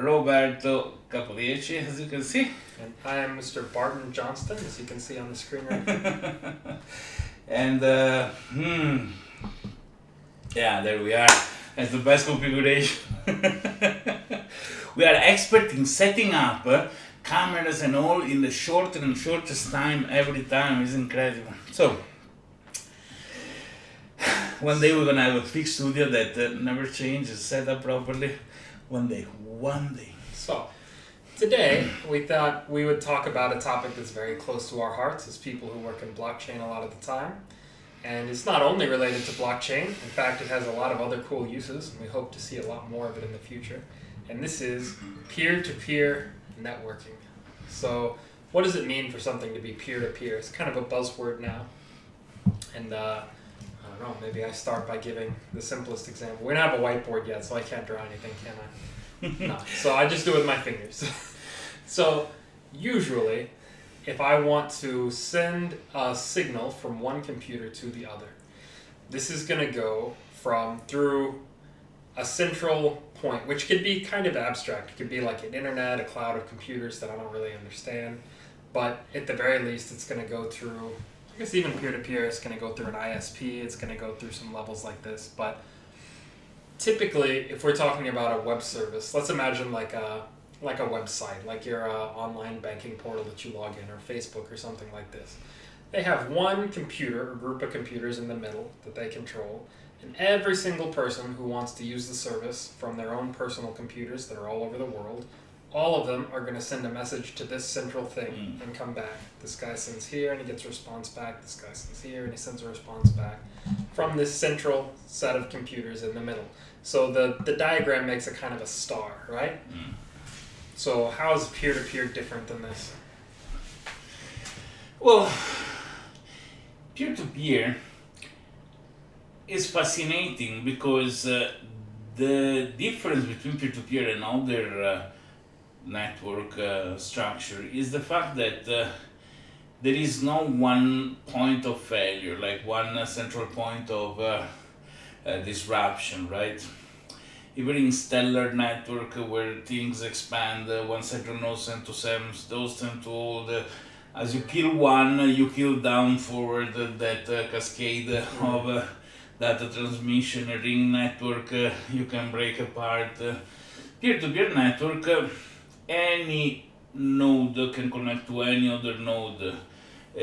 Roberto Capolieci, as you can see. And I am Mr. Barton Johnston, as you can see on the screen right now. And yeah, there we are. That's the best configuration. We are expert in setting up cameras and all in the shortest time every time. It's incredible. So one day we're gonna have a fixed studio that never changes, set up properly. One day. So, today we thought we would talk about a topic that's very close to our hearts as people who work in blockchain a lot of the time. And it's not only related to blockchain, in fact, it has a lot of other cool uses, and we hope to see a lot more of it in the future. And this is peer-to-peer networking. So, what does it mean for something to be peer-to-peer? It's kind of a buzzword now. And I don't know, maybe I start by giving the simplest example. We don't have a whiteboard yet, so I can't draw anything, can I? No. So I just do it with my fingers. So usually, if I want to send a signal from one computer to the other, this is going to go through a central point, which could be kind of abstract. It could be like an internet, a cloud of computers that I don't really understand. But at the very least, it's going to go through, I guess even peer-to-peer, it's going to go through an ISP, it's going to go through some levels like this. But typically, if we're talking about a web service, let's imagine like a website, like your online banking portal that you log in, or Facebook or something like this. They have one computer or group of computers in the middle that they control, and every single person who wants to use the service from their own personal computers that are all over the world, all of them are going to send a message to this central thing and come back. This guy sends here and he gets a response back. This guy sends here and he sends a response back from this central set of computers in the middle. So the diagram makes a kind of a star, right? So how is peer-to-peer different than this? Well, peer-to-peer is fascinating because the difference between peer-to-peer and other network structure is the fact that there is no one point of failure, like one central point of disruption, right? Even in stellar network where things expand, one central node send to seven, those tend to all as you kill one, you kill down forward that cascade of data transmission. A ring network you can break apart. Peer-to-peer network, any node can connect to any other node.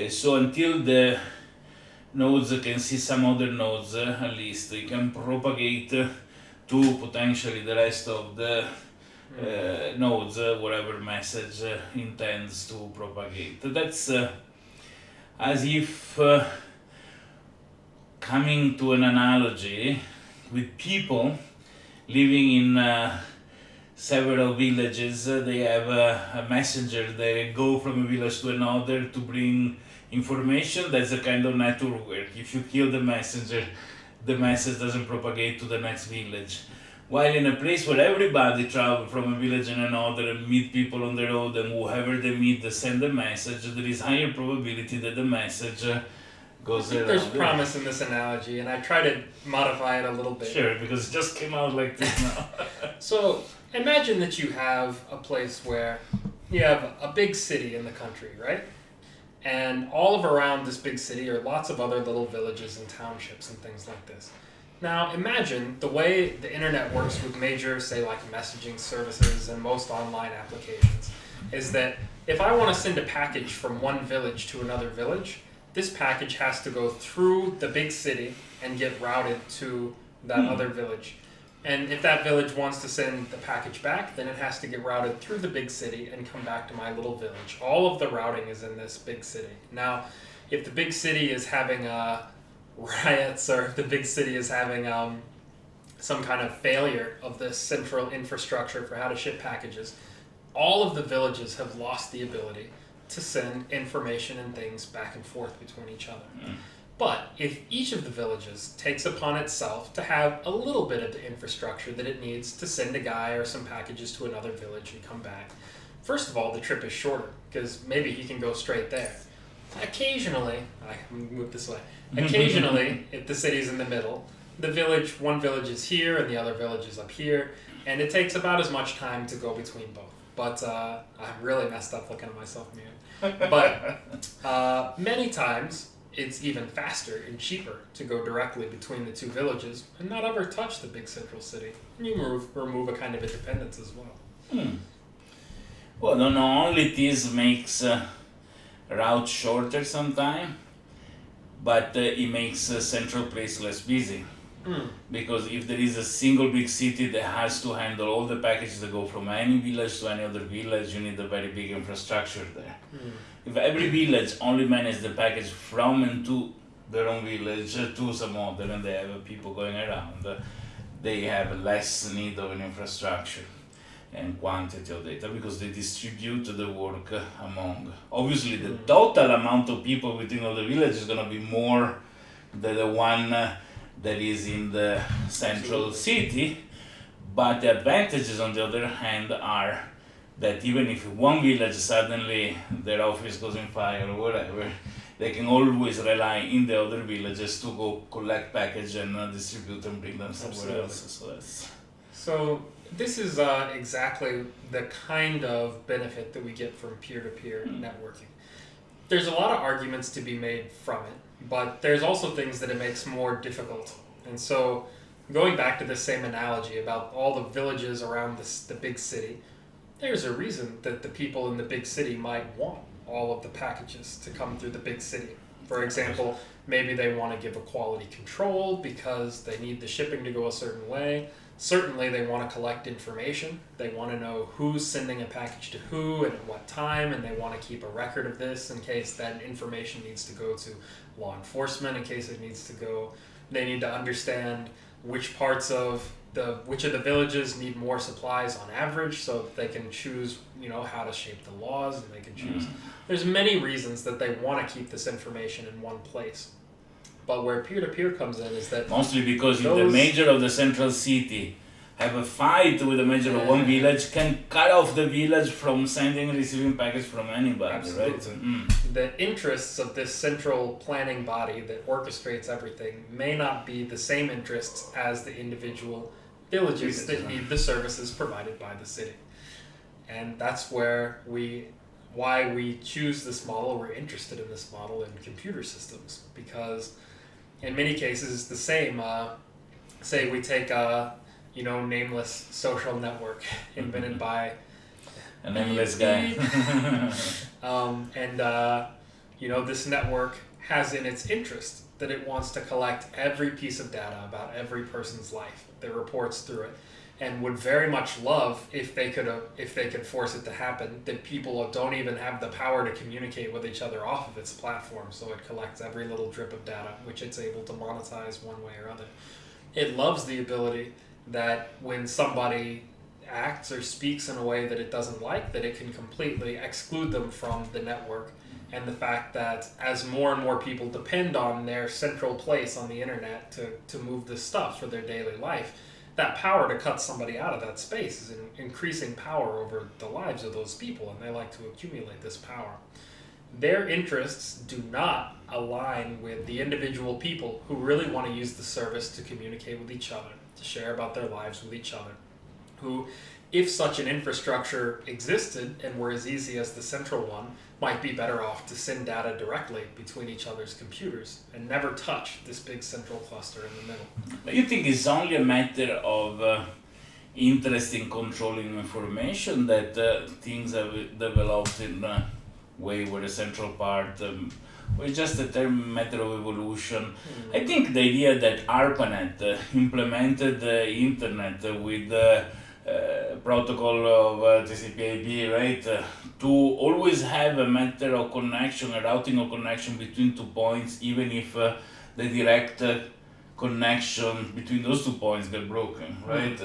So until the nodes can see some other nodes, at least they can propagate to potentially the rest of the nodes, whatever message intends to propagate. That's as if coming to an analogy with people living in several villages. They have a messenger. They go from a village to another to bring information. That's a kind of network where if you kill the messenger, the message doesn't propagate to the next village. While in a place where everybody travel from a village and another and meet people on the road, and whoever they meet, they send a message, there is higher probability that the message goes around. There's promise in this analogy, and I try to modify it a little bit. Sure, because it just came out like this now. So imagine that you have a place where you have a big city in the country, right? And all of around this big city are lots of other little villages and townships and things like this. Now imagine the way the internet works with major, say like messaging services and most online applications, is that if I want to send a package from one village to another village, this package has to go through the big city and get routed to that other village. And if that village wants to send the package back, then it has to get routed through the big city and come back to my little village. All of the routing is in this big city. Now, if the big city is having riots, or if the big city is having some kind of failure of the central infrastructure for how to ship packages, all of the villages have lost the ability to send information and things back and forth between each other. But if each of the villages takes upon itself to have a little bit of the infrastructure that it needs to send a guy or some packages to another village and come back, first of all, the trip is shorter, because maybe he can go straight there. Occasionally, I move this way, occasionally, if the city's in the middle, one village is here and the other village is up here, and it takes about as much time to go between both. But I'm really messed up looking at myself in the mirror. But many times it's even faster and cheaper to go directly between the two villages and not ever touch the big central city. And you remove a kind of independence as well. Well, not only this makes route shorter sometime, but it makes a central place less busy. Because if there is a single big city that has to handle all the packages that go from any village to any other village, you need a very big infrastructure there. If every village only manages the package from and to their own village to some other, and they have people going around, they have less need of an infrastructure and quantity of data because they distribute the work among. Obviously, the total amount of people within all the villages is going to be more than the one that is in the central city, but the advantages on the other hand are that even if one village suddenly their office goes in fire or whatever, they can always rely in the other villages to go collect package and distribute and bring them somewhere else. So this is exactly the kind of benefit that we get from peer-to-peer networking. There's a lot of arguments to be made from it, but there's also things that it makes more difficult. And so going back to the same analogy about all the villages around the big city, there's a reason that the people in the big city might want all of the packages to come through the big city. For example, maybe they want to give a quality control because they need the shipping to go a certain way. Certainly they want to collect information. They want to know who's sending a package to who and at what time, and they want to keep a record of this in case that information needs to go to law enforcement, in case it needs to go. They need to understand which of the villages need more supplies on average so that they can choose, how to shape the laws, and they can choose. There's many reasons that they want to keep this information in one place. But where peer-to-peer comes in is that mostly because if the major of the central city have a fight with the major of one village, can cut off the village from sending and receiving packets from anybody. Absolutely. Right? The interests of this central planning body that orchestrates everything may not be the same interests as the individual villages that need the services provided by the city. And that's why we choose this model. We're interested in this model in computer systems because in many cases it's the same. Say we take a nameless social network invented by a nameless guy. This network has in its interest that it wants to collect every piece of data about every person's life that reports through it, and would very much love if they could force it to happen that people don't even have the power to communicate with each other off of its platform, so it collects every little drip of data which it's able to monetize one way or other. It loves the ability that when somebody acts or speaks in a way that it doesn't like, that it can completely exclude them from the network. And the fact that as more and more people depend on their central place on the internet to move this stuff for their daily life, that power to cut somebody out of that space is an increasing power over the lives of those people, and they like to accumulate this power. Their interests do not align with the individual people who really want to use the service to communicate with each other, to share about their lives with each other, who, if such an infrastructure existed and were as easy as the central one, might be better off to send data directly between each other's computers and never touch this big central cluster in the middle. But you think it's only a matter of interest in controlling information that things have developed in a way where the central part was just a matter of evolution? I think the idea that ARPANET implemented the internet with protocol of TCP/IP, right? To always have a matter of connection, a routing of connection between 2 points, even if the direct connection between those 2 points got broken, right?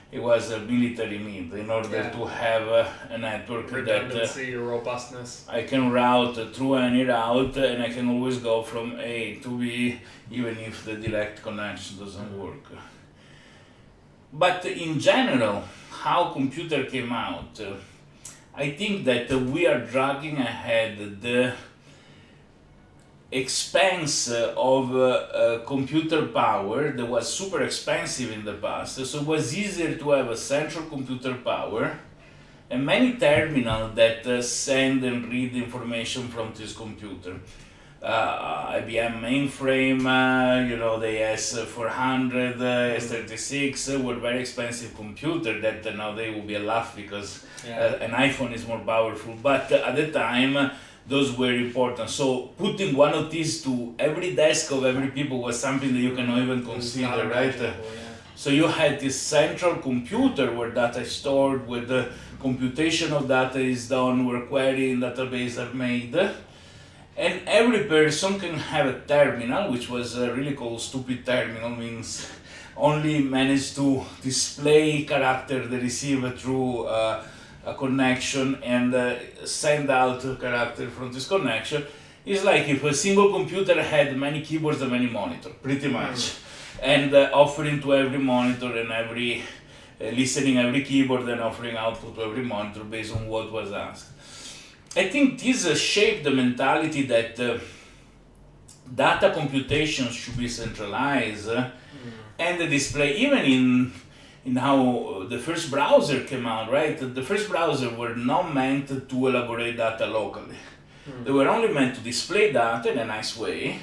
It was a military need in order to have a network redundancy or robustness. I can route through any route, and I can always go from A to B, even if the direct connection doesn't work. But in general, how computer came out, I think that we are dragging ahead the expense of computer power that was super expensive in the past. So it was easier to have a central computer power and many terminals that send and read information from this computer. IBM mainframe, the S400, S36 were very expensive computer that nowadays will be a laugh because an iPhone is more powerful. But at the time, those were important. So putting one of these to every desk of every people was something that you cannot even consider, right? So you had this central computer where data is stored, where the computation of data is done, where query and database are made. And every person can have a terminal, which was a really cool stupid terminal, means only managed to display character they receive through a connection and send out a character from this connection. It's like if a single computer had many keyboards and many monitors, pretty much. And offering to every monitor and every listening every keyboard and offering output to every monitor based on what was asked. I think this shaped the mentality that data computation should be centralized and the display, even in how the first browser came out, right? The first browser were not meant to elaborate data locally. They were only meant to display data in a nice way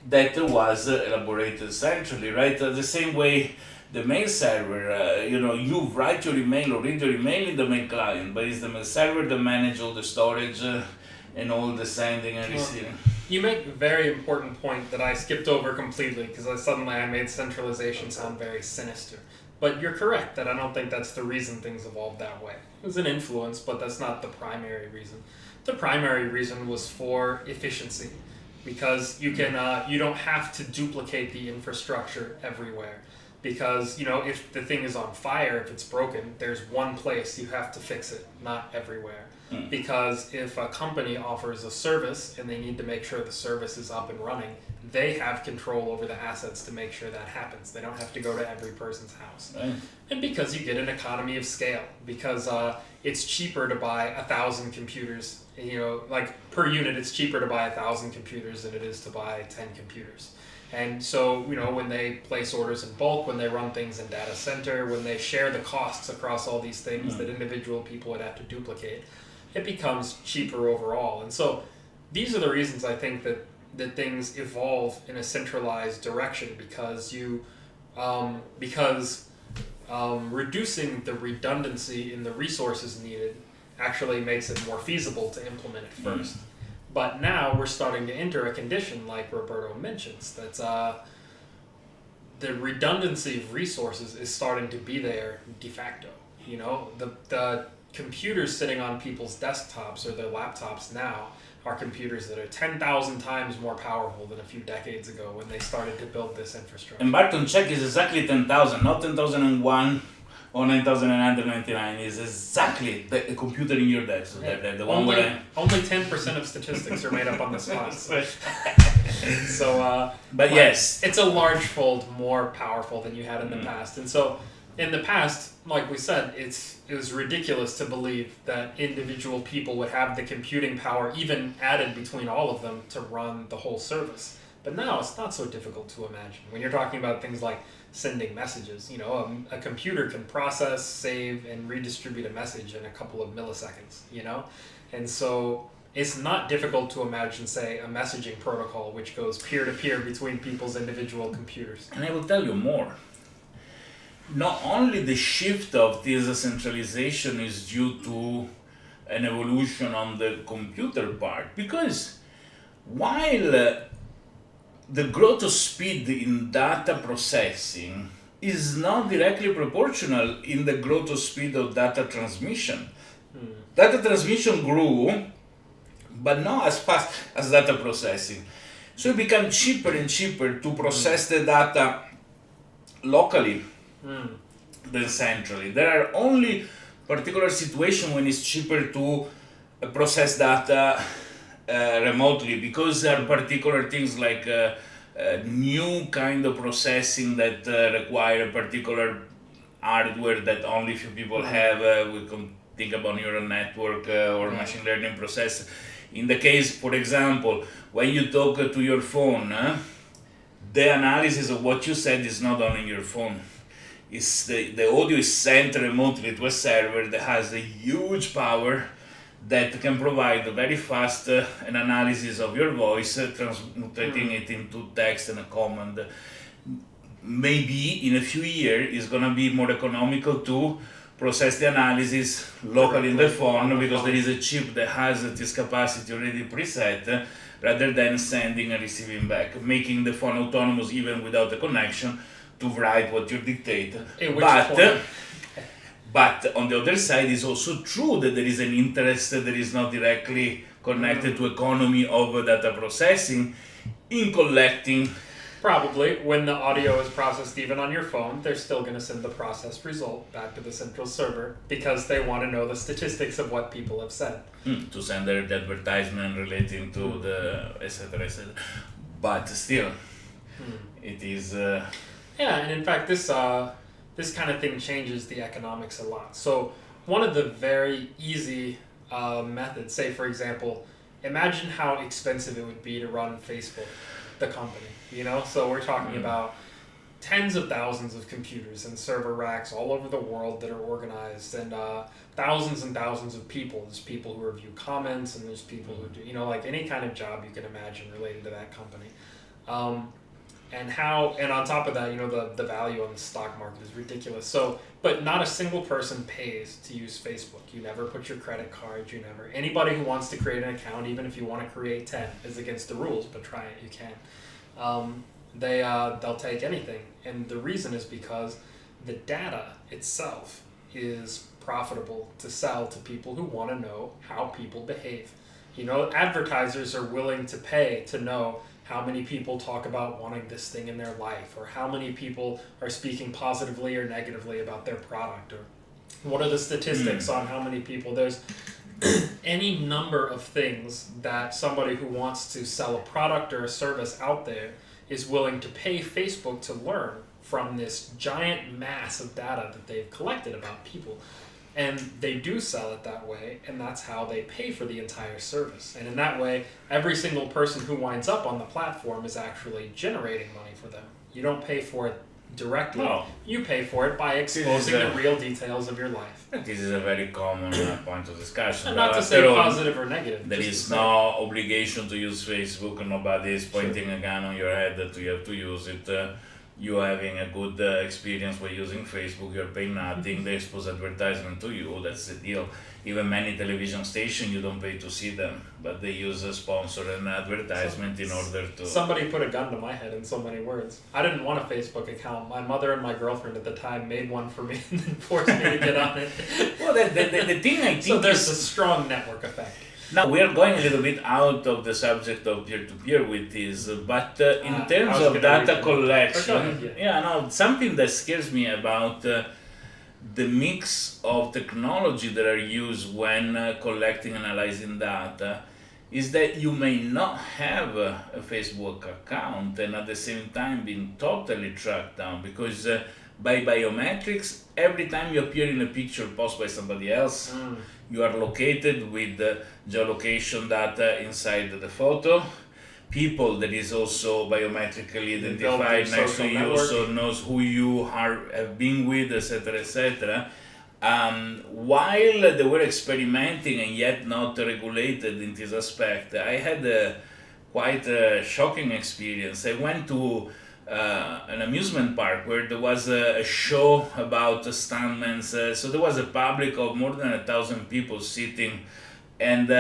that was elaborated centrally, right? The same way the mail server, you write your email or read your email in the mail client, but it's the mail server that manages all the storage and all the sending and receiving. You make a very important point that I skipped over completely because suddenly I made centralization sound very sinister. But you're correct that I don't think that's the reason things evolved that way. It was an influence, but that's not the primary reason. The primary reason was for efficiency, because you don't have to duplicate the infrastructure everywhere. Because, if the thing is on fire, if it's broken, there's one place you have to fix it, not everywhere. Because if a company offers a service and they need to make sure the service is up and running, they have control over the assets to make sure that happens. They don't have to go to every person's house. Right. And because you get an economy of scale, because it's cheaper to buy 1,000 computers, like per unit, it's cheaper to buy 1,000 computers than it is to buy 10 computers. And so, when they place orders in bulk, when they run things in data center, when they share the costs across all these things that individual people would have to duplicate, it becomes cheaper overall. And so these are the reasons I think that things evolve in a centralized direction, because reducing the redundancy in the resources needed actually makes it more feasible to implement it first. But now we're starting to enter a condition, like Roberto mentions, that the redundancy of resources is starting to be there de facto. The computers sitting on people's desktops or their laptops now are computers that are 10,000 times more powerful than a few decades ago when they started to build this infrastructure. And Barton check is exactly 10,000, not 10,001 or 9,999. Is exactly the computer in your desk. So the one only 10% of statistics are made up on this class. So, but yes, it's a large fold more powerful than you had in the past. And so, in the past, like we said, it was ridiculous to believe that individual people would have the computing power, even added between all of them, to run the whole service. But now it's not so difficult to imagine. When you're talking about things like sending messages, a computer can process, save, and redistribute a message in a couple of milliseconds, And so it's not difficult to imagine, say, a messaging protocol which goes peer-to-peer between people's individual computers. And I will tell you more. Not only the shift of this centralization is due to an evolution on the computer part, because while the growth of speed in data processing is not directly proportional in the growth of speed of data transmission. Data transmission grew, but not as fast as data processing. So it became cheaper and cheaper to process the data locally than centrally. There are only particular situations when it's cheaper to process data remotely, because there are particular things like new kind of processing that require a particular hardware that only few people have with think about neural network or Right. machine learning process. In the case, for example, when you talk to your phone, the analysis of what you said is not on your phone. It's the audio is sent remotely to a server that has a huge power that can provide very fast an analysis of your voice, translating it into text and a command. Maybe in a few years it's gonna be more economical to process the analysis locally in the phone because there is a chip that has this capacity already preset, rather than sending and receiving back, making the phone autonomous even without a connection to write what you dictate. At which point- But on the other side, it's also true that there is an interest that is not directly connected to economy of data processing in collecting. Probably, when the audio is processed even on your phone, they're still going to send the processed result back to the central server because they want to know the statistics of what people have said. To send the advertisement relating to the etc. etc. But still, it is. Yeah, and in fact, this kind of thing changes the economics a lot. So one of the very easy methods, say for example, imagine how expensive it would be to run Facebook, the company. You know, so we're talking about tens of thousands of computers and server racks all over the world that are organized, and thousands and thousands of people. There's people who review comments, and there's people who do, you know, like any kind of job you can imagine related to that company. And on top of that, you know, the value on the stock market is ridiculous. So, but not a single person pays to use Facebook. You never put your credit card, anybody who wants to create an account, even if you want to create 10, is against the rules, but try it, you can. They'll take anything. And the reason is because the data itself is profitable to sell to people who want to know how people behave. You know, advertisers are willing to pay to know how many people talk about wanting this thing in their life, or how many people are speaking positively or negatively about their product, or what are the statistics on how many people. There's any number of things that somebody who wants to sell a product or a service out there is willing to pay Facebook to learn from this giant mass of data that they've collected about people. And they do sell it that way, and that's how they pay for the entire service. And in that way, every single person who winds up on the platform is actually generating money for them. You don't pay for it directly. No. You pay for it by exposing the real details of your life. This is a very common point of discussion. And not to After say all, positive or negative. there just is to say- no obligation to use Facebook. Nobody is pointing a gun on your head that you have to use it. You're having a good experience by using Facebook. You're paying nothing. They expose advertisement to you. That's the deal. Even many television stations, you don't pay to see them, but they use a sponsor and advertisement in order to. Somebody put a gun to my head in so many words. I didn't want a Facebook account. My mother and my girlfriend at the time made one for me and then forced me to get on it. Well, the thing I think So there's is. a strong network effect. Now we are going a little bit out of the subject of peer-to-peer with this, but in I terms was of gonna data read it. collection, Go ahead, no, something that scares me about the mix of technology that are used when collecting and analyzing data is that you may not have a Facebook account and at the same time being totally tracked down, because by biometrics, every time you appear in a picture posted by somebody else, you are located with the geolocation data inside the photo. People that is also biometrically identified your next to social you, network. so knows who you have been with, etc., etc. While they were experimenting and yet not regulated in this aspect, I had quite a shocking experience. I went to an amusement park where there was a show about stuntmen. So there was a public of more than 1,000 people sitting, and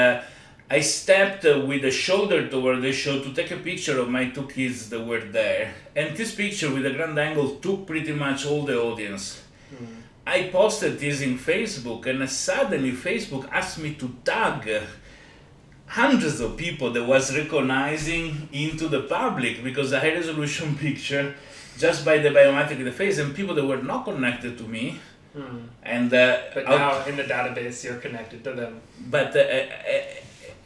I stepped with a shoulder toward the show to take a picture of my two kids that were there. And this picture with a grand angle took pretty much all the audience. I posted this in Facebook, and suddenly Facebook asked me to tag hundreds of people that was recognizing into the public, because a high resolution picture just by the biometric in the face, and people that were not connected to me. And But now in the database, you're connected to them. but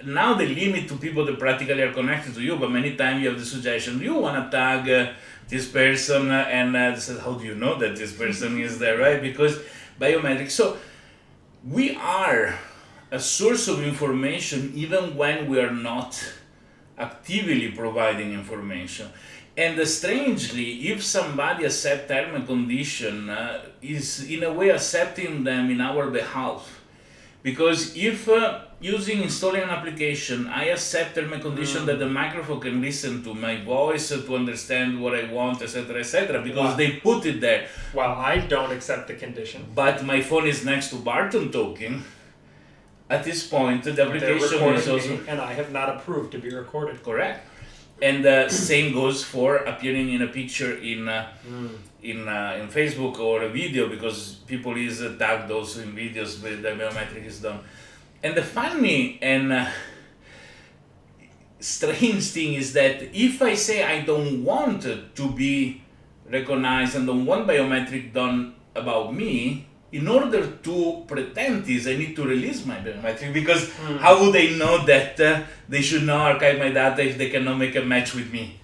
now they limit to people that practically are connected to you, but many times you have the suggestion, you want to tag this person, and they said, how do you know that this person is there, right? Because biometrics. So we are a source of information even when we are not actively providing information. And strangely, if somebody accepts term and condition, is in a way accepting them in our behalf. Because if using installing an application, I accept term and condition that the microphone can listen to my voice to understand what I want, etc., because Wow. they put it there. Well, I don't accept the condition. But my phone is next to Barton talking. At this point, the They're application recording is also me, and I have not approved to be recorded. correct. And same goes for appearing in a picture in Facebook or a video, because people is tagged also in videos where the biometric is done. And the funny and strange thing is that if I say I don't want to be recognized and don't want biometric done about me, in order to pretend this, I need to release my biometric, because how would they know that they should not archive my data if they cannot make a match with me,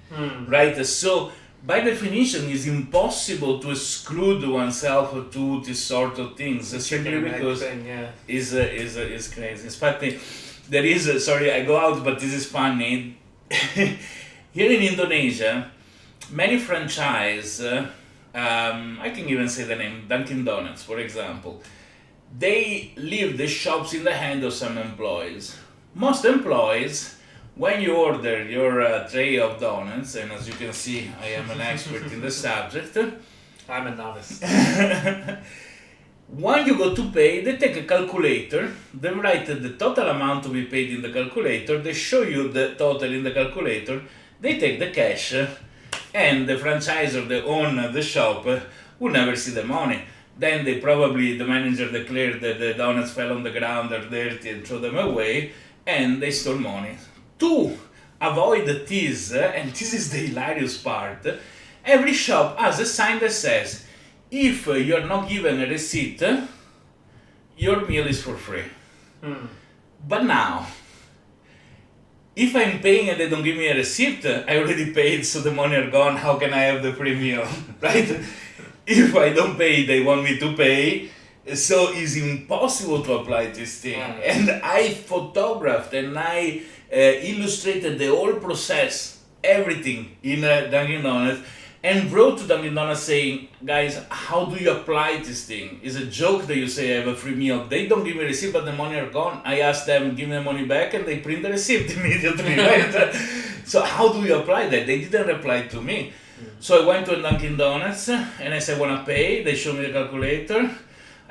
right? So by definition, it's impossible to exclude oneself to this sort of things, simply Chicken and egg because thing, yeah. is crazy. In fact, there is sorry, I go out, but this is funny. Here in Indonesia, many franchise, I can even say the name, Dunkin' Donuts, for example, they leave the shops in the hand of some employees. Most employees, when you order your tray of donuts, and as you can see, I am an expert in the subject, I'm a novice. when you go to pay, they take a calculator, they write the total amount to be paid in the calculator, they show you the total in the calculator, they take the cash, and the franchisor that own the shop will never see the money. Then the manager declared that the donuts fell on the ground, are dirty, and throw them away, and they stole money. To avoid this, and this is the hilarious part, every shop has a sign that says, if you're not given a receipt, your meal is for free. But now, if I'm paying and they don't give me a receipt, I already paid, so the money are gone, how can I have the free meal, right? If I don't pay, they want me to pay, so it's impossible to apply this thing. And I photographed and I illustrated the whole process, everything in Dunkin' Donuts, and wrote to Dunkin' Donuts saying, guys, how do you apply this thing? It's a joke that you say I have a free meal. They don't give me a receipt, but the money are gone. I asked them, give me the money back, and they print the receipt immediately, right? So how do you apply that? They didn't reply to me. So I went to Dunkin' Donuts, and I said, I want to pay. They showed me the calculator.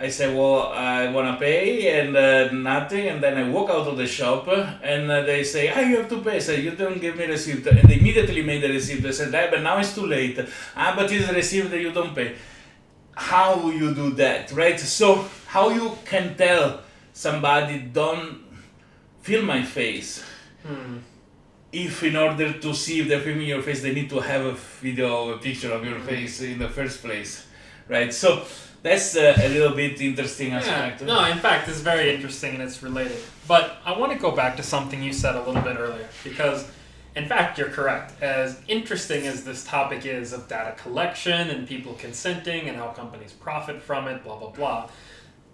I said, well, I want to pay, and nothing. And then I walk out of the shop, and they say, you have to pay. I said, you don't give me receipt. And they immediately made the receipt. They said, but now it's too late. But it's a receipt that you don't pay. How you do that, right? So how you can tell somebody, don't feel my face, if in order to see if they're filming your face, they need to have a video or a picture of your face in the first place, right? So that's a little bit interesting aspect. No, in fact, it's very interesting and it's related. But I want to go back to something you said a little bit earlier, because in fact, you're correct. As interesting as this topic is of data collection and people consenting and how companies profit from it, blah, blah, blah,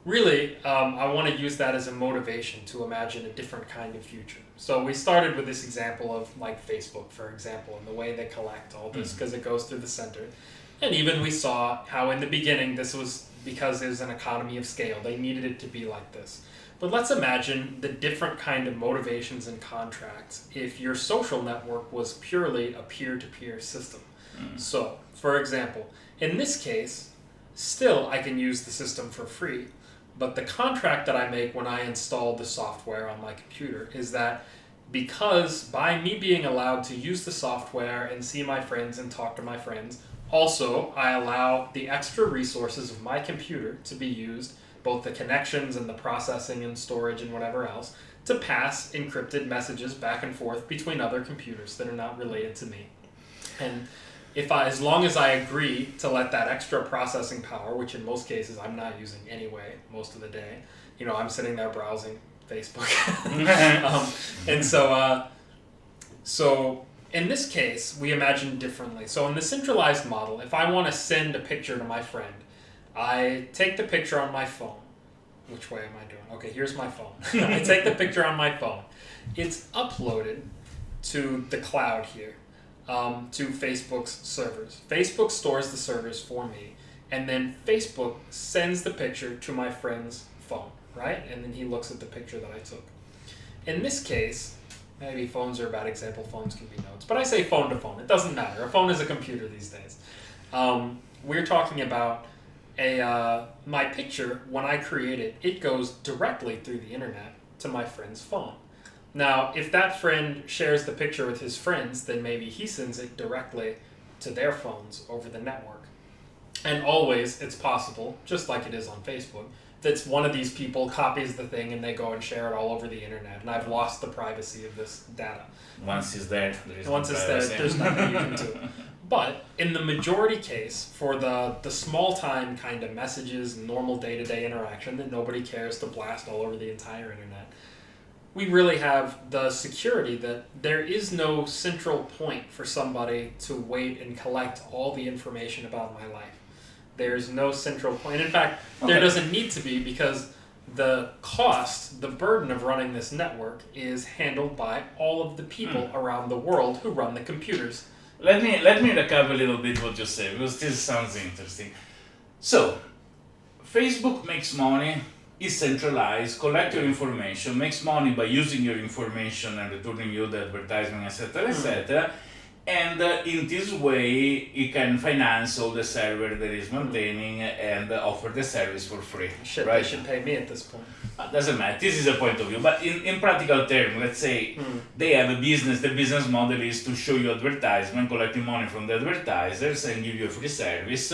really, I want to use that as a motivation to imagine a different kind of future. So we started with this example of like Facebook, for example, and the way they collect all this because it goes through the center. And even we saw how in the beginning this was because there's an economy of scale. They needed it to be like this. But let's imagine the different kind of motivations and contracts if your social network was purely a peer-to-peer system. So, for example, in this case, still I can use the system for free, but the contract that I make when I install the software on my computer is that because by me being allowed to use the software and see my friends and talk to my friends, also I allow the extra resources of my computer to be used, both the connections and the processing and storage and whatever else, to pass encrypted messages back and forth between other computers that are not related to me. And as long as I agree to let that extra processing power, which in most cases I'm not using anyway most of the day, I'm sitting there browsing Facebook. And so in this case, we imagine differently. So in the centralized model, if I want to send a picture to my friend, I take the picture on my phone. which way am I doing? Okay, here's my phone. I take the picture on my phone. It's uploaded to the cloud here, to Facebook's servers. Facebook stores the servers for me, and then Facebook sends the picture to my friend's phone, right? And then he looks at the picture that I took. In this case, maybe phones are a bad example, phones can be notes, but I say phone to phone. It doesn't matter. A phone is a computer these days. We're talking about my picture. When I create it, it goes directly through the internet to my friend's phone. Now, if that friend shares the picture with his friends, then maybe he sends it directly to their phones over the network. And always, it's possible, just like it is on Facebook, that one of these people copies the thing and they go and share it all over the internet. And I've lost the privacy of this data. Once it's there, there's nothing you can do. But in the majority case, for the small time kind of messages, normal day-to-day interaction that nobody cares to blast all over the entire internet, we really have the security that there is no central point for somebody to wait and collect all the information about my life. There's no central point. In fact, there doesn't need to be, because the cost, the burden of running this network is handled by all of the people around the world who run the computers. Let me recap a little bit what you say, because this sounds interesting. So, Facebook makes money, is centralized, collect your information, makes money by using your information and returning you the advertisement, etc., etc. And in this way, it can finance all the server that is maintaining and offer the service for free. They should pay me at this point. Doesn't matter. This is a point of view. But in practical terms, let's say they have a business. The business model is to show you advertisement, collecting money from the advertisers and give you a free service.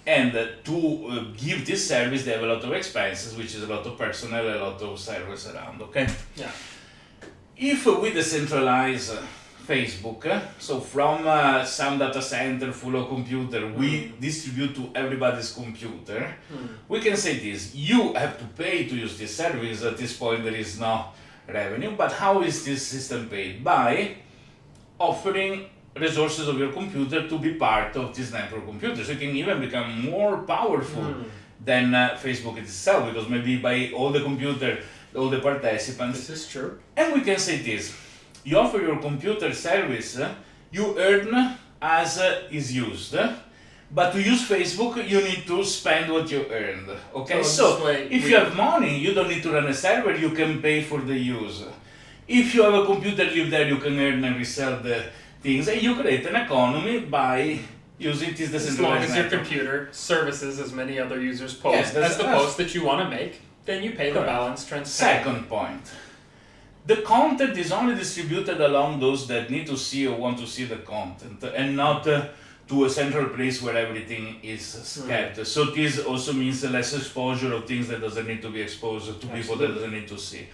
And to give this service, they have a lot of expenses, which is a lot of personnel, a lot of servers around. Okay. Yeah. If we decentralize Facebook, so from some data center full of computer, we distribute to everybody's computer, we can say this: you have to pay to use this service. At this point there is no revenue, but how is this system paid? By offering resources of your computer to be part of this network computer, so you can even become more powerful than Facebook itself, because maybe by all the computer, all the participants. This is true. And we can say this: you offer your computer service, you earn as is used. But to use Facebook, you need to spend what you earned. Okay, so if you have money, you don't need to run a server, you can pay for the use. If you have a computer live there, you can earn and resell the things, and you create an economy by using this decentralized network. As long as your computer services as many other users post as the post that you want to make, then you pay the balance transparently. Second point. The content is only distributed along those that need to see or want to see the content, and not to a central place where everything is kept. So this also means less exposure of things that doesn't need to be exposed to people that doesn't need to see.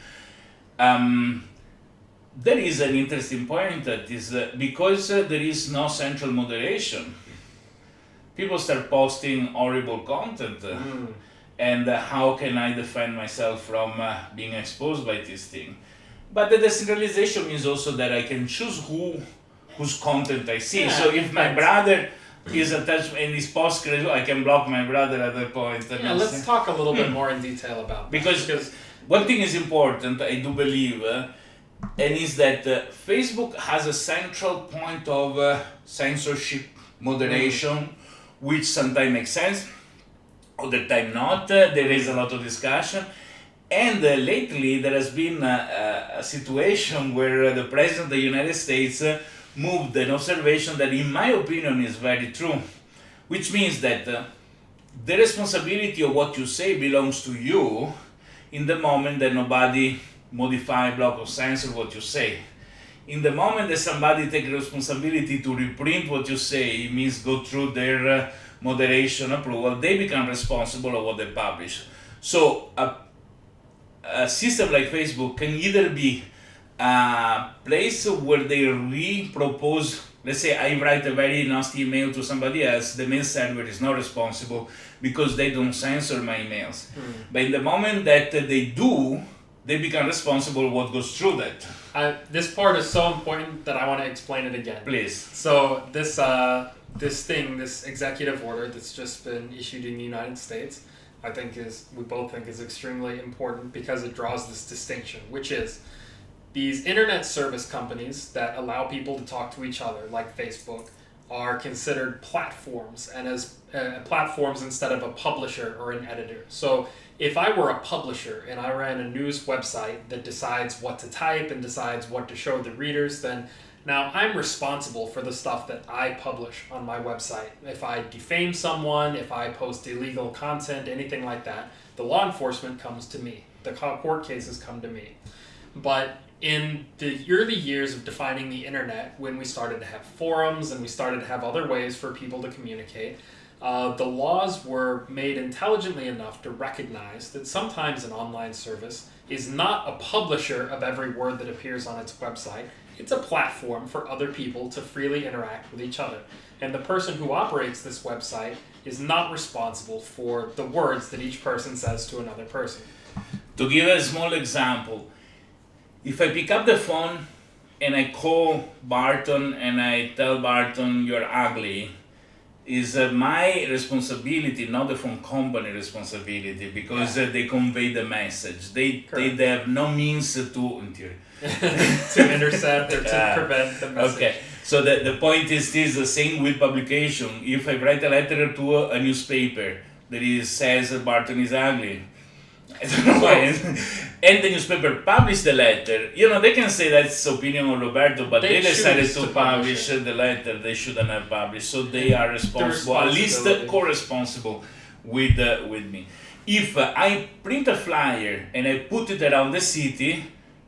There is an interesting point that is because there is no central moderation, people start posting horrible content. And how can I defend myself from being exposed by this thing? But the decentralization means also that I can choose whose content I see. So if my brother is attached and is posting, I can block my brother at that point. Let's talk a little bit more in detail about that. Because one thing is important, I do believe, and is that Facebook has a central point of censorship, moderation, which sometimes makes sense, other time not. There is a lot of discussion. And lately there has been a situation where the President of the United States moved an observation that in my opinion is very true, which means that the responsibility of what you say belongs to you in the moment that nobody modify, block or censor what you say. In the moment that somebody takes responsibility to reprint what you say, it means go through their moderation approval, they become responsible of what they publish. So a system like Facebook can either be a place where they re-propose, let's say I write a very nasty email to somebody else, the mail server is not responsible because they don't censor my emails. But in the moment that they do, they become responsible what goes through that. This part is so important that I want to explain it again. Please. So this executive order that's just been issued in the United States, I think we both think is extremely important because it draws this distinction, which is these internet service companies that allow people to talk to each other, like Facebook, are considered platforms, and as platforms instead of a publisher or an editor. So if I were a publisher and I ran a news website that decides what to type and decides what to show the readers, then now I'm responsible for the stuff that I publish on my website. If I defame someone, if I post illegal content, anything like that, the law enforcement comes to me. The court cases come to me. But in the early years of defining the internet, when we started to have forums and we started to have other ways for people to communicate, the laws were made intelligently enough to recognize that sometimes an online service is not a publisher of every word that appears on its website. It's a platform for other people to freely interact with each other. And the person who operates this website is not responsible for the words that each person says to another person. To give a small example, if I pick up the phone and I call Barton and I tell Barton you're ugly, is my responsibility, not the phone company responsibility, because they convey the message. They have no means to, in theory, to intercept or to prevent the message. Okay, so the point is this: the same with publication. If I write a letter to a newspaper that says Barton is ugly, I don't know why, and the newspaper published the letter, they can say that's opinion of Roberto, but they decided to publish the letter they shouldn't have published, so they are responsible, at least co-responsible with me. If I print a flyer and I put it around the city,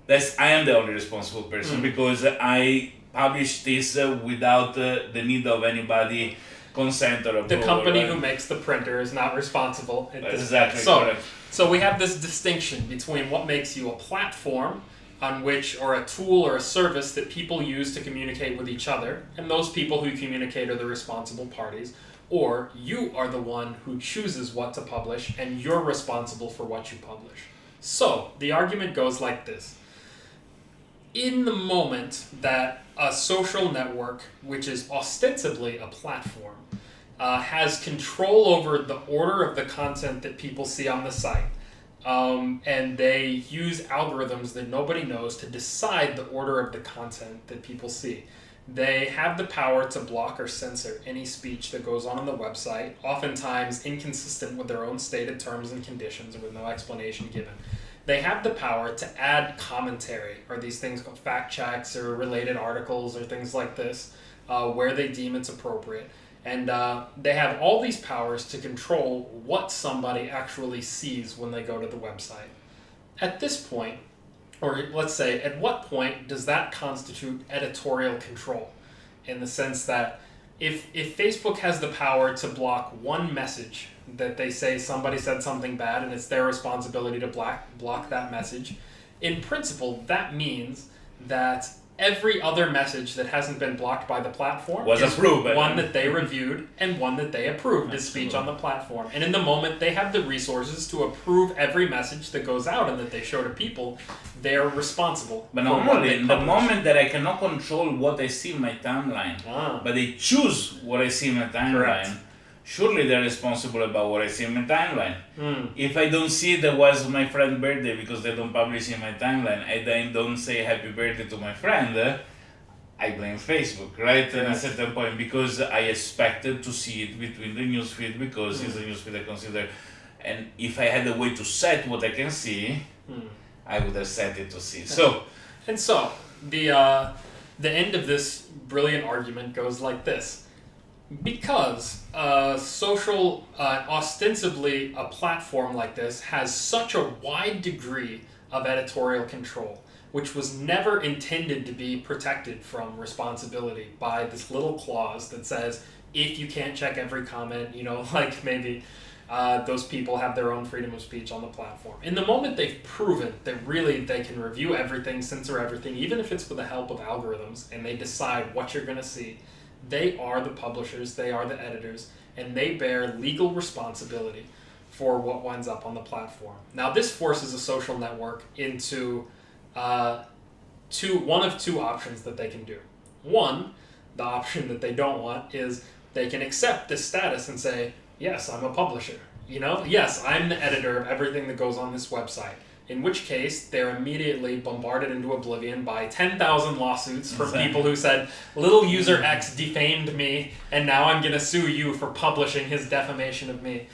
I am the only responsible person, because I published this without the need of anybody consent or approval. The company who makes the printer is not responsible. Exactly. So we have this distinction between what makes you a platform on which, or a tool or a service that people use to communicate with each other, and those people who communicate are the responsible parties, or you are the one who chooses what to publish and you're responsible for what you publish. So the argument goes like this. In the moment that a social network, which is ostensibly a platform, has control over the order of the content that people see on the site, and they use algorithms that nobody knows to decide the order of the content that people see. They have the power to block or censor any speech that goes on the website, oftentimes inconsistent with their own stated terms and conditions and with no explanation given. They have the power to add commentary, or these things called fact checks or related articles or things like this, where they deem it's appropriate. And they have all these powers to control what somebody actually sees when they go to the website. At this point, or let's say, at what point does that constitute editorial control? In the sense that if Facebook has the power to block one message that they say somebody said something bad and it's their responsibility to block that message, in principle, that means that every other message that hasn't been blocked by the platform was approved, one that they reviewed and one that they approved as speech on the platform. And in the moment they have the resources to approve every message that goes out and that they show to people, they're responsible. But normally, in the moment that I cannot control what I see in my timeline, but they choose what I see in my timeline, Correct. Surely they're responsible about what I see in my timeline. If I don't see that was my friend's birthday because they don't publish in my timeline, and I don't say happy birthday to my friend, I blame Facebook, right? At a certain point, because I expected to see it between the newsfeed, because it's a newsfeed I consider. And if I had a way to set what I can see, I would have set it to see. So the end of this brilliant argument goes like this. Because ostensibly a platform like this has such a wide degree of editorial control, which was never intended to be protected from responsibility by this little clause that says, if you can't check every comment, like maybe those people have their own freedom of speech on the platform. In the moment they've proven that really they can review everything, censor everything, even if it's with the help of algorithms, and they decide what you're going to see, they are the publishers, they are the editors, and they bear legal responsibility for what winds up on the platform. Now, this forces a social network into one of two options that they can do. One, the option that they don't want, is they can accept this status and say, yes, I'm a publisher, Yes, I'm the editor of everything that goes on this website. In which case, they're immediately bombarded into oblivion by 10,000 lawsuits from people who said, little user X defamed me, and now I'm going to sue you for publishing his defamation of me.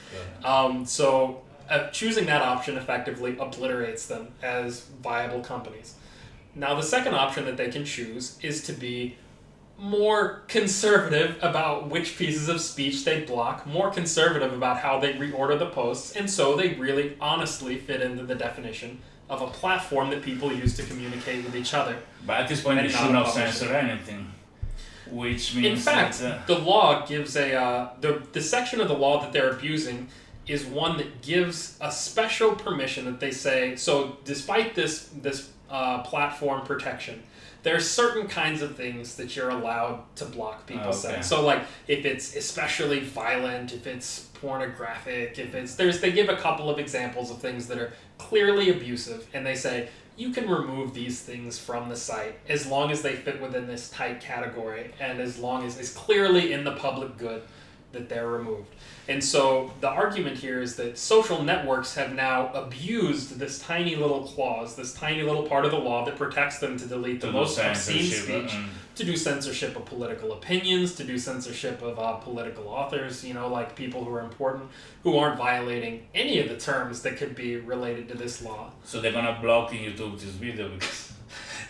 Choosing that option effectively obliterates them as viable companies. Now, the second option that they can choose is to be more conservative about which pieces of speech they block, more conservative about how they reorder the posts, and so they really honestly fit into the definition of a platform that people use to communicate with each other. But at this point, they should not censor anything, which means... In fact, the law gives the section of the law that they're abusing is one that gives a special permission that they say, so despite this platform protection, there's certain kinds of things that you're allowed to block people saying. So like if it's especially violent, if it's pornographic, they give a couple of examples of things that are clearly abusive, and they say you can remove these things from the site as long as they fit within this tight category and as long as it's clearly in the public good that they're removed. And so the argument here is that social networks have now abused this tiny little clause, this tiny little part of the law that protects them to delete the most obscene speech, to do censorship of political opinions, to do censorship of political authors, like people who are important, who aren't violating any of the terms that could be related to this law. So they're going to block in YouTube this video because...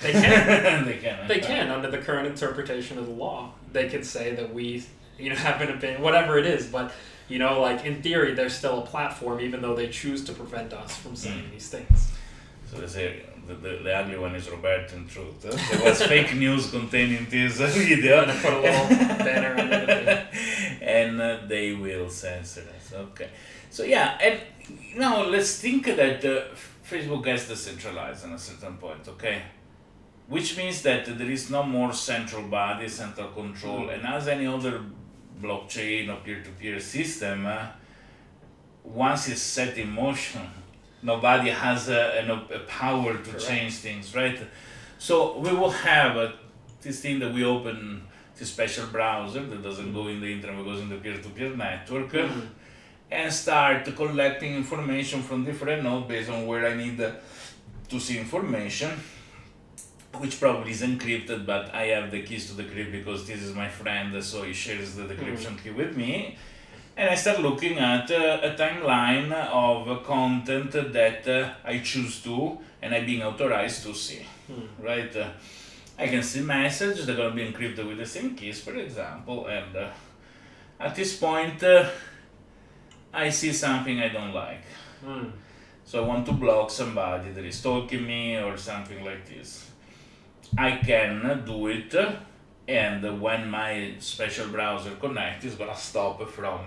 They can. They can, under the current interpretation of the law. They could say that we... have an opinion, whatever it is, but, in theory, there's still a platform, even though they choose to prevent us from saying these things. So they say the ugly one is Roberto in truth. There was fake news containing this video. And I put a little banner under the thing. And they will censor us. Okay. So yeah, and now let's think that Facebook gets decentralized at a certain point, okay? Which means that there is no more central body, central control, and as any other blockchain or peer-to-peer system, once it's set in motion, nobody has a power to change things, right? So we will have this thing that we open, this special browser that doesn't go in the internet, but goes in the peer-to-peer network, and start collecting information from different nodes based on where I need to see information, which probably is encrypted, but I have the keys to the crypt because this is my friend, so he shares the decryption key with me. And I start looking at a timeline of content that I choose to, and I'm being authorized to see, right? I can see messages that are going to be encrypted with the same keys, for example, and at this point, I see something I don't like. So I want to block somebody that is stalking me or something like this. I can do it, and when my special browser connects, it's gonna stop from.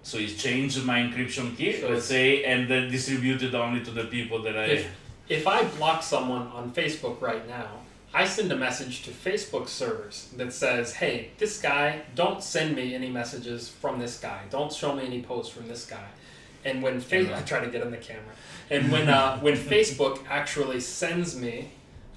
So it changed my encryption key, let's say, and then distribute it only to the people that I. If I block someone on Facebook right now, I send a message to Facebook servers that says, "Hey, this guy, don't send me any messages from this guy. Don't show me any posts from this guy." And when I try to get in the camera, and when Facebook actually sends me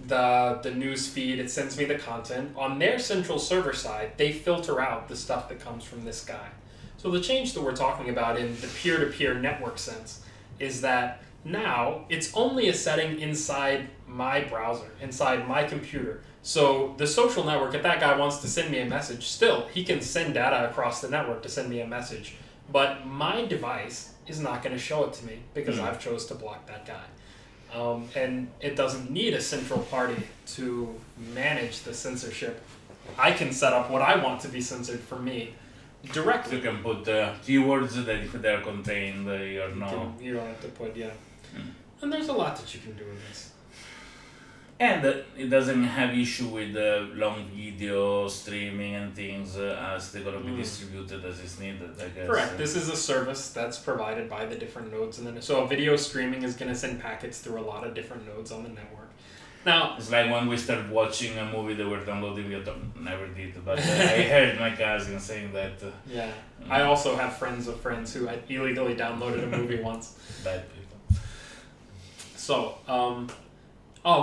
the news feed, it sends me the content on their central server side, they filter out the stuff that comes from this guy. So the change that we're talking about in the peer-to-peer network sense is that now it's only a setting inside my browser, inside my computer. So the social network, if that guy wants to send me a message, still he can send data across the network to send me a message, but my device is not going to show it to me because I've chose to block that guy. And it doesn't need a central party to manage the censorship. I can set up what I want to be censored for me directly. You can put keywords that if they're contained, you're no. You don't have to put, And there's a lot that you can do with this. And it doesn't have issue with long video streaming and things as they're going to be distributed as is needed, I guess. Correct. This is a service that's provided by the different nodes. So video streaming is going to send packets through a lot of different nodes on the network. Now, it's like when we started watching a movie that we're downloading, we never did, but I heard my cousin saying that. I also have friends of friends who had illegally downloaded a movie once. Bad people. So,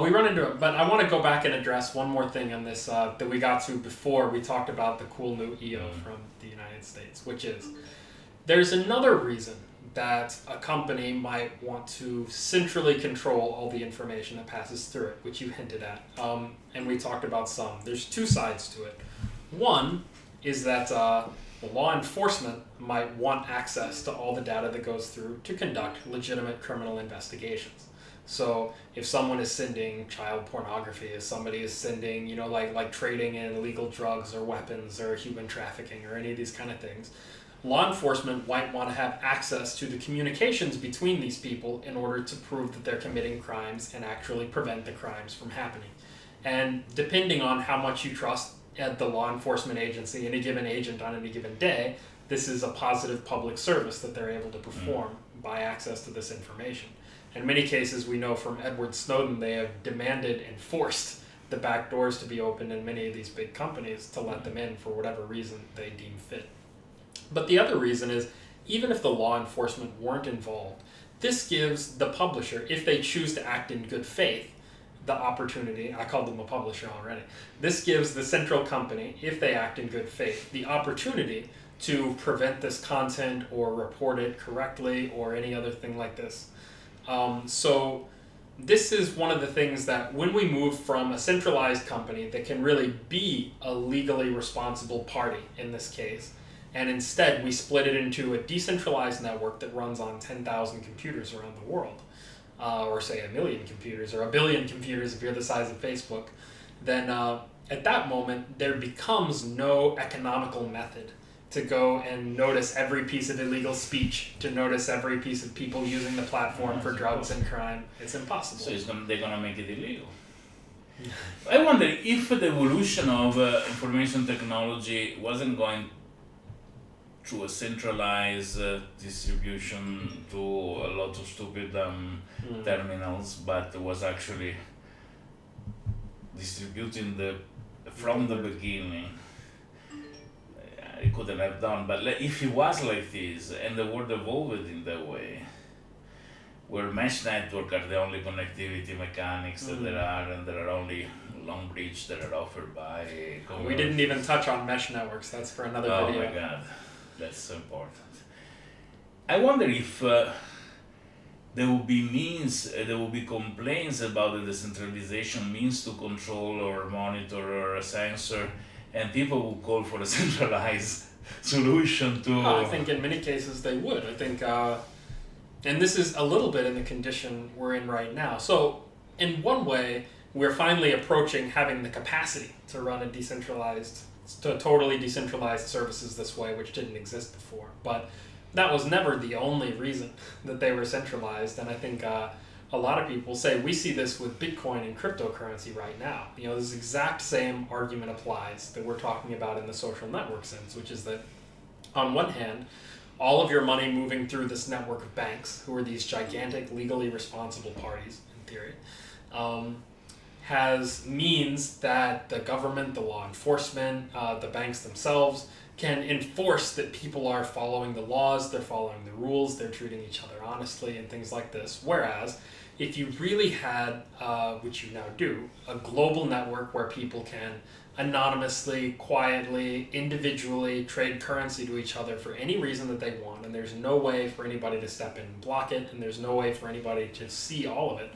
we run into it, but I want to go back and address one more thing on this that we got to before we talked about the cool new EO from the United States, which is there's another reason that a company might want to centrally control all the information that passes through it, which you hinted at. And we talked about some. There's two sides to it. One is that the law enforcement might want access to all the data that goes through to conduct legitimate criminal investigations. So if someone is sending child pornography, if somebody is sending, like trading in illegal drugs or weapons or human trafficking or any of these kind of things, law enforcement might want to have access to the communications between these people in order to prove that they're committing crimes and actually prevent the crimes from happening. And depending on how much you trust at the law enforcement agency, any given agent on any given day, this is a positive public service that they're able to perform by access to this information. In many cases, we know from Edward Snowden, they have demanded and forced the back doors to be opened in many of these big companies to let them in for whatever reason they deem fit. But the other reason is, even if the law enforcement weren't involved, this gives the publisher, if they choose to act in good faith, the opportunity, I called them a publisher already, this gives the central company, if they act in good faith, the opportunity to prevent this content or report it correctly or any other thing like this. So this is one of the things that when we move from a centralized company that can really be a legally responsible party in this case, and instead we split it into a decentralized network that runs on 10,000 computers around the world, or say 1 million computers or 1 billion computers if you're the size of Facebook, then at that moment there becomes no economical method to go and notice every piece of illegal speech, to notice every piece of people using the platform for drugs and crime. It's impossible. So they're going to make it illegal. I wonder if the evolution of information technology wasn't going through a centralized distribution to a lot of stupid terminals, but was actually distributing from the beginning. It couldn't have done, but if it was like this and the world evolved in that way, where mesh network are the only connectivity mechanics that there are, and there are only long bridge that are offered by We didn't even touch on mesh networks. That's for another video. Oh my god, that's so important. I wonder if there will be there will be complaints about the decentralization means to control or monitor or censor, and people will call for a centralized solution to... I think in many cases they would. I think, and this is a little bit in the condition we're in right now. So in one way, we're finally approaching having the capacity to run to totally decentralized services this way, which didn't exist before. But that was never the only reason that they were centralized. And I think a lot of people say, we see this with Bitcoin and cryptocurrency right now. This exact same argument applies that we're talking about in the social network sense, which is that on one hand, all of your money moving through this network of banks, who are these gigantic legally responsible parties, in theory, means that the government, the law enforcement, the banks themselves can enforce that people are following the laws, they're following the rules, they're treating each other honestly, and things like this. Whereas, if you really had, which you now do, a global network where people can anonymously, quietly, individually trade currency to each other for any reason that they want, and there's no way for anybody to step in and block it, and there's no way for anybody to see all of it,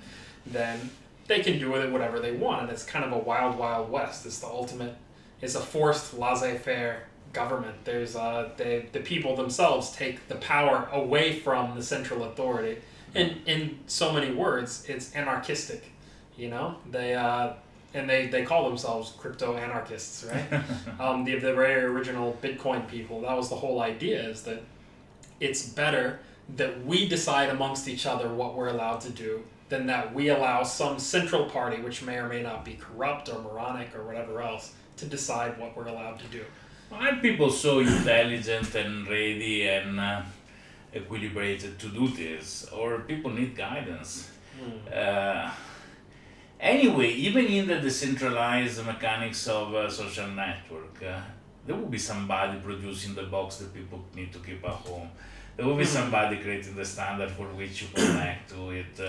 then they can do with it whatever they want, and it's kind of a wild, wild west. It's the ultimate, it's a forced laissez-faire government. There's the people themselves take the power away from the central authority, and in so many words, it's anarchistic. They call themselves crypto anarchists, right? The very original Bitcoin people, that was the whole idea, is that it's better that we decide amongst each other what we're allowed to do than that we allow some central party, which may or may not be corrupt or moronic or whatever else, to decide what we're allowed to do. Are people so intelligent and ready and equilibrated to do this, or people need guidance? Anyway, even in the decentralized mechanics of a social network, there will be somebody producing the box that people need to keep at home. There will be somebody creating the standard for which you connect to it.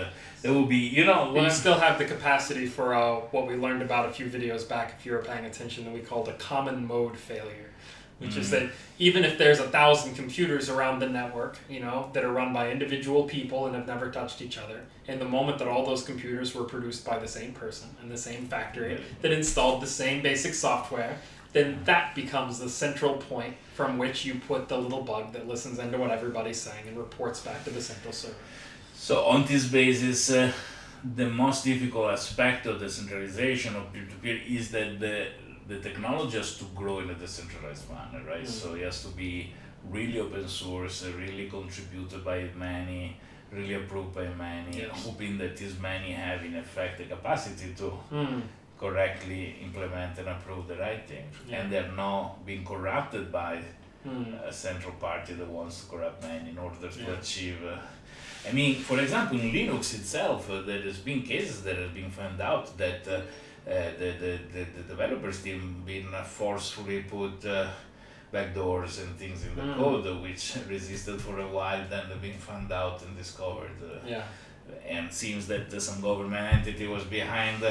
There will be, You still have the capacity for what we learned about a few videos back, if you were paying attention, that we called a common mode failure, which is that even if there's 1,000 computers around the network, you know, that are run by individual people and have never touched each other, in the moment that all those computers were produced by the same person in the same factory that installed the same basic software, then that becomes the central point from which you put the little bug that listens into what everybody's saying and reports back to the central server. So on this basis, the most difficult aspect of decentralization of peer-to-peer is that the technology has to grow in a decentralized manner, right? So it has to be really open source, really contributed by many, really approved by many, hoping that these many have in effect the capacity to correctly implement and approve the right thing. And they're not being corrupted by a central party that wants to corrupt many in order to achieve. I mean, for example, in Linux itself, there has been cases that have been found out that the developers team been forcefully put backdoors and things in the code, which resisted for a while, then they've been found out and discovered. And seems that some government entity was behind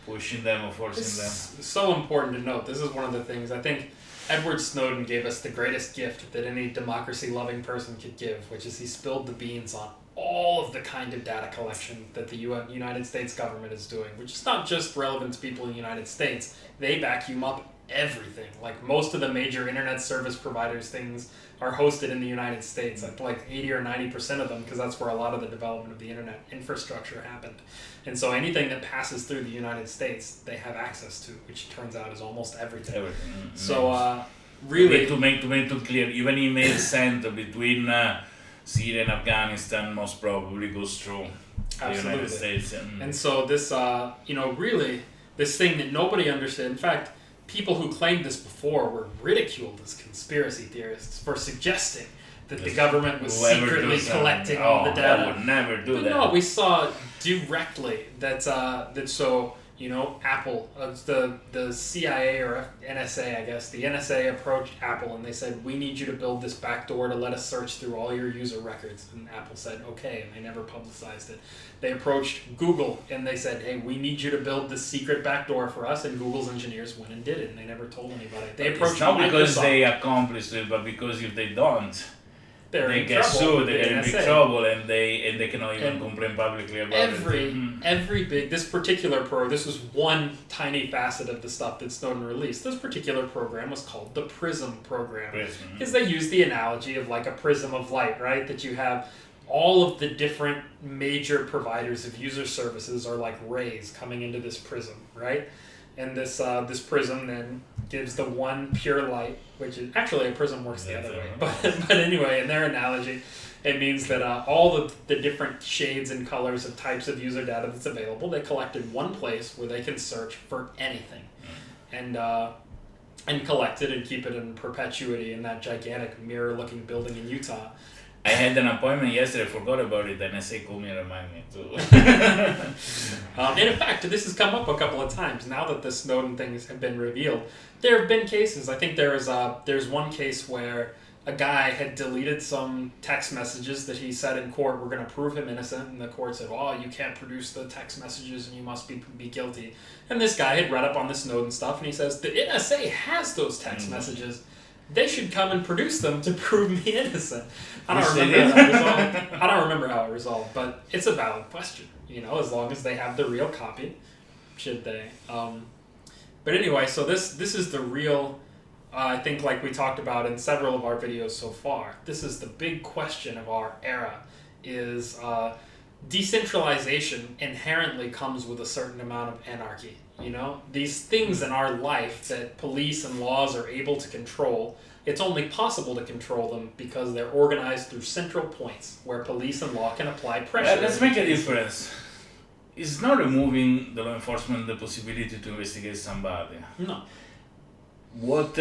pushing them or forcing them. It's so important to note. This is one of the things I think Edward Snowden gave us the greatest gift that any democracy-loving person could give, which is he spilled the beans on all of the kind of data collection that the United States government is doing, which is not just relevant to people in the United States. They vacuum up everything. Like most of the major internet service providers things are hosted in the United States, like 80 or 90% of them, because that's where a lot of the development of the internet infrastructure happened. And so anything that passes through the United States, they have access to, which turns out is almost everything. So really... To make it clear, even emails sent between Syria and Afghanistan most probably goes through the United States. And so this, really, this thing that nobody understood, in fact, people who claimed this before were ridiculed as conspiracy theorists for suggesting that the government was secretly collecting all the data. I would never do that. No, we saw directly that Apple, the CIA or NSA, I guess, the NSA approached Apple and they said, we need you to build this backdoor to let us search through all your user records. And Apple said, okay, and they never publicized it. They approached Google and they said, hey, we need you to build this secret backdoor for us, and Google's engineers went and did it, and they never told anybody. They approached It's not because Microsoft. they accomplished it, but because if they don't, they get sued, they get in big trouble, and they cannot even complain publicly about it. This particular this was one tiny facet of the stuff that Snowden released. This particular program was called the PRISM program. Because they used the analogy of like a prism of light, right? That you have all of the different major providers of user services are like rays coming into this prism, right? And this prism then gives the one pure light, which is actually a prism works the other way. But anyway, in their analogy, it means that all of the different shades and colors of types of user data that's available, they collect in one place where they can search for anything, and collect it and keep it in perpetuity in that gigantic mirror-looking building in Utah. I had an appointment yesterday, forgot about it, and NSA called me and reminded me too. And in fact, this has come up a couple of times. Now that the Snowden things have been revealed, there have been cases. I think there's one case where a guy had deleted some text messages that he said in court were going to prove him innocent, and the court said, well, you can't produce the text messages and you must be guilty. And this guy had read up on the Snowden stuff, and he says, the NSA has those text messages. They should come and produce them to prove me innocent. I don't remember how it resolved, but it's a valid question. As long as they have the real copy, should they? But anyway, so this is the real. I think, like we talked about in several of our videos so far, this is the big question of our era. Is decentralization inherently comes with a certain amount of anarchy. These things in our life that police and laws are able to control, it's only possible to control them because they're organized through central points where police and law can apply pressure. Let's make a difference. It's not removing the law enforcement the possibility to investigate somebody. No. What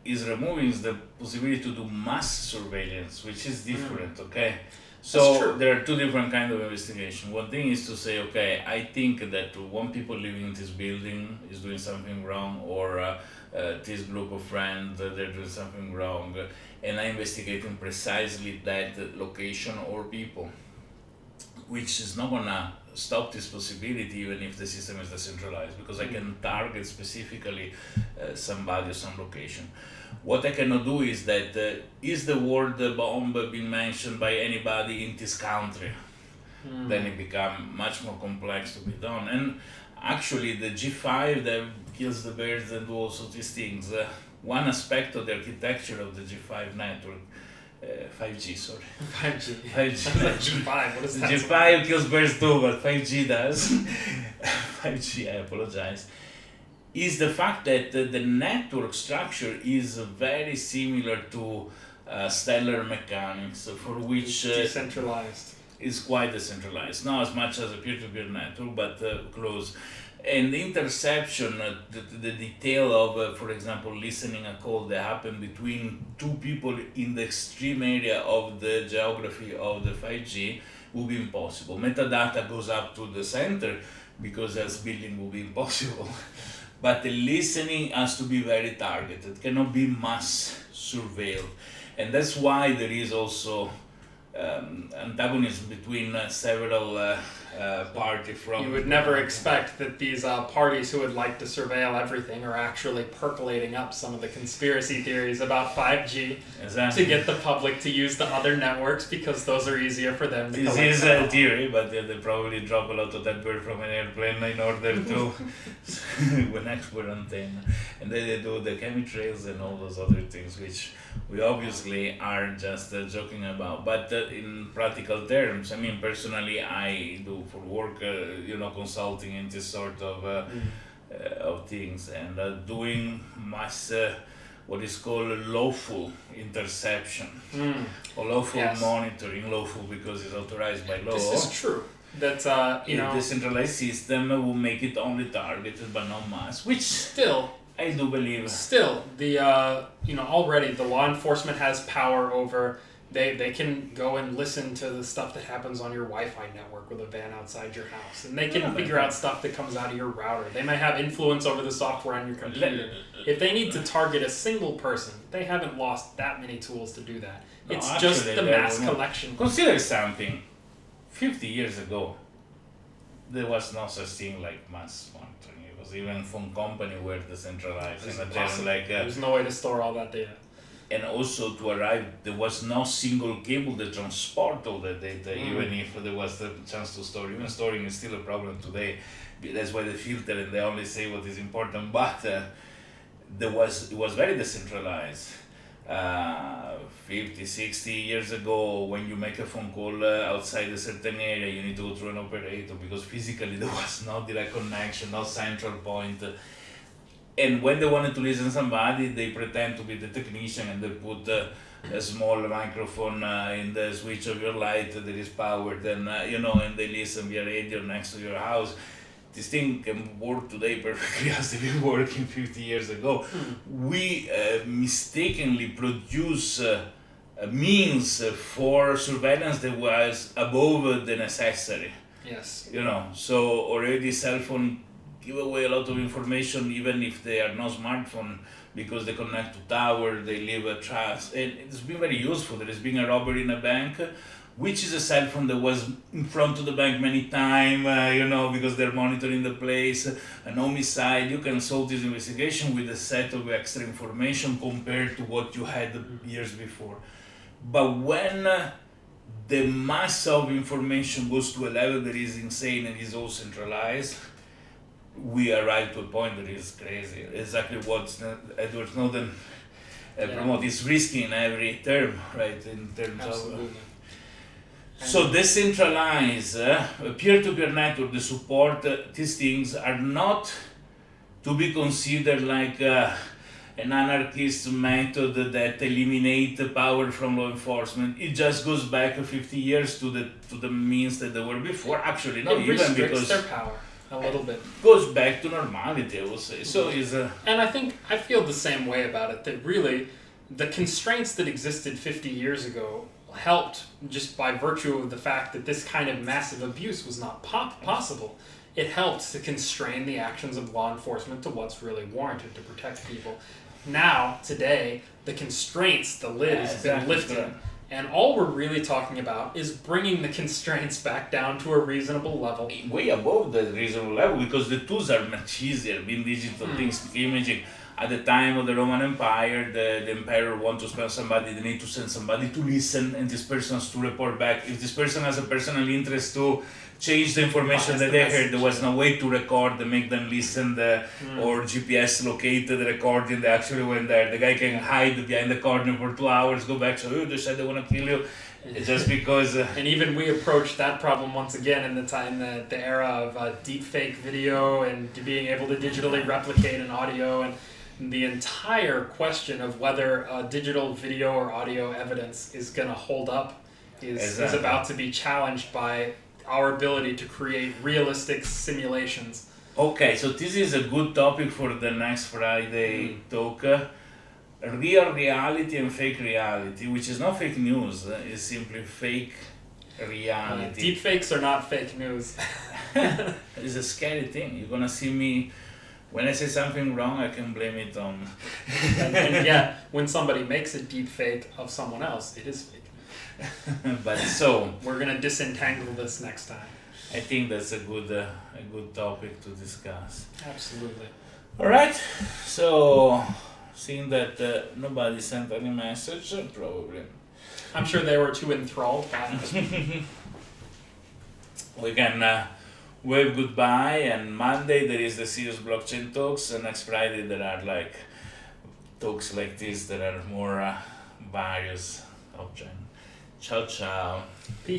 is removing is the possibility to do mass surveillance, which is different, okay? So there are two different kinds of investigation. One thing is to say, okay, I think that one people living in this building is doing something wrong, or this group of friends, they're doing something wrong, and I'm investigating precisely that location or people, which is not gonna stop this possibility even if the system is decentralized, because I can target specifically somebody or some location. What I cannot do is that is the word bomb being mentioned by anybody in this country? Then it becomes much more complex to be done. And actually, the G5 that kills the birds and do also these things. One aspect of the architecture of the G5 network, 5G, sorry. 5G. 5G. Like G5. What is The that? G5 kills birds too, but 5G does. 5G, I apologize. Is the fact that the network structure is very similar to stellar mechanics, for which Decentralized. is quite decentralized. Not as much as a peer-to-peer network, but close. And the interception, the detail of, for example, listening a call that happened between two people in the extreme area of the geography of the 5G will be impossible. Metadata goes up to the center because else billing will be impossible. But the listening has to be very targeted, cannot be mass surveilled. And that's why there is also antagonism between several parties from... You would never expect that these parties who would like to surveil everything are actually percolating up some of the conspiracy theories about 5G Exactly. to get the public to use the other networks because those are easier for them to This collect is data a on. theory, but they probably drop a lot of that bird from an airplane in order to an expert antenna. And then they do the chemtrails and all those other things, which we obviously are just joking about. But in practical terms, I mean, personally, I do for work, consulting in this sort of things, and doing mass what is called lawful interception or lawful Yes. monitoring. Lawful because it's authorized by law. This is true. That A decentralized system will make it only targeted but not mass, which still I do believe. the already the law enforcement has power over. They can go and listen to the stuff that happens on your Wi-Fi network with a van outside your house, and they can figure out stuff that comes out of your router. They might have influence over the software on your computer. If they need to target a single person, they haven't lost that many tools to do that. No, It's just actually, the they mass will not. collection. Consider something. 50 years ago, there was no such thing like mass monitoring. It was even phone company were decentralized, It's and impossible. then There's no way to store all that data. and also to arrive, there was no single cable that transport all the data, even if there was the chance to store. Even storing is still a problem today. That's why they filter and they only say what is important. But it was very decentralized. 50, 60 years ago, when you make a phone call outside a certain area, you need to go through an operator because physically there was no direct connection, no central point. And when they wanted to listen to somebody, they pretend to be the technician and they put a small microphone in the switch of your light that is powered, and and they listen via radio next to your house. This thing can work today perfectly as it been working 50 years ago. We mistakenly produce means for surveillance that was above the necessary. Yes. So already cell phone give away a lot of information, even if they are not smartphone, because they connect to tower, they leave a trace, and it's been very useful. There has been a robbery in a bank, which is a cell phone that was in front of the bank many times, because they're monitoring the place. An homicide, you can solve this investigation with a set of extra information compared to what you had years before. But when the mass of information goes to a level that is insane and is all centralized, we arrive to a point that is crazy. Exactly what Edward Snowden promotes. It's risky in every term, right? In terms Absolutely. of. So decentralized peer-to-peer network that support these things are not to be considered like an anarchist method that eliminate the power from law enforcement. It just goes back 50 years to the means that they were before. Actually, not It even restricts because their power a little bit. goes back to normality, I would say. So is And I feel the same way about it, that really the constraints that existed 50 years ago helped just by virtue of the fact that this kind of massive abuse was not possible. It helped to constrain the actions of law enforcement to what's really warranted to protect people. Now, today, the constraints, the lid has been exactly. lifted. And all we're really talking about is bringing the constraints back down to a reasonable level. Way above the reasonable level, because the tools are much easier. Being digital things, imaging. At the time of the Roman Empire, the emperor want to spend somebody, they need to send somebody to listen, and this person has to report back. If this person has a personal interest to change the information that they heard, there was no way to record, to make them listen, or GPS locate the recording, they actually went there. The guy can hide behind the corner for 2 hours, go back, so they said they want to kill you. Just because... and even we approached that problem once again in the time, the era of deep fake video and being able to digitally replicate an audio, and the entire question of whether digital video or audio evidence is going to hold up is about to be challenged by our ability to create realistic simulations. Okay, so this is a good topic for the next Friday talk. Real reality and fake reality, which is not fake news, it's simply fake reality. Deep fakes are not fake news. It's a scary thing. You're gonna see me, when I say something wrong, I can blame it on... and yet, when somebody makes a deep fake of someone else, it is fake. But so... We're going to disentangle this next time. I think that's a good topic to discuss. Absolutely. Alright, so seeing that nobody sent any message, probably. I'm sure they were too enthralled by it. We can wave goodbye, and Monday there is the serious blockchain talks, and next Friday there are like talks like this that are more various options. Ciao ciao. Peace.